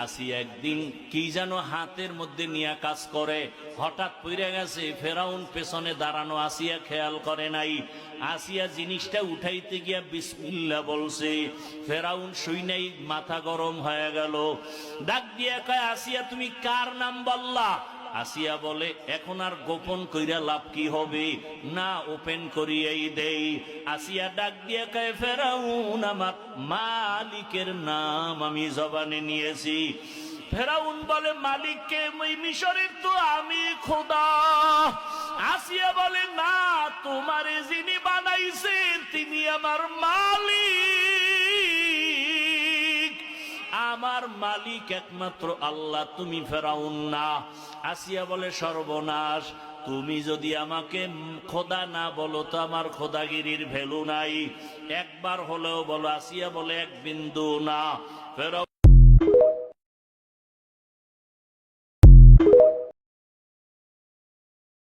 আসিয়া একদিন কি যেন হাতের মধ্যে নিয়ে কাজ করে, হঠাৎ পড়ে গেছে। ফেরাউন পেছনে দাঁড়ানো, আসিয়া খেয়াল করে নাই। আসিয়া জিনিসটা উঠাইতে গিয়া বিসমিল্লাহ বলছে। ফেরাউন শুই নাই, মাথা গরম হয়ে গেল। ডাক দিয়া কয়, আসিয়া তুমি কার নাম বললা? আসিয়া বলে, এখন আর গোপন কইরা লাভ কি হবে, না ওপেন করিয়াই দেই। আসিয়া ডাক দিয়া কয়, ফেরাউন আমার মালিকের নাম আমি জবানে নিয়েছি। ফেরাউন বলে, মালিককে? মিশরের তো আমি খোদা। আসিয়া বলে, না, তোমারে যিনি বানাইছেন তিনি আমার মালিক। আমার মালিক একমাত্র আল্লাহ, তুমি ফেরাউন না। আসিয়া বলে, সর্বনাশ, তুমি যদি আমাকে খোদা না বলো তো আমার খোদাগিরির ভ্যালু নাই। একবার হলেও বলো। আসিয়া বলে, এক বিন্দু না। ফেরাউন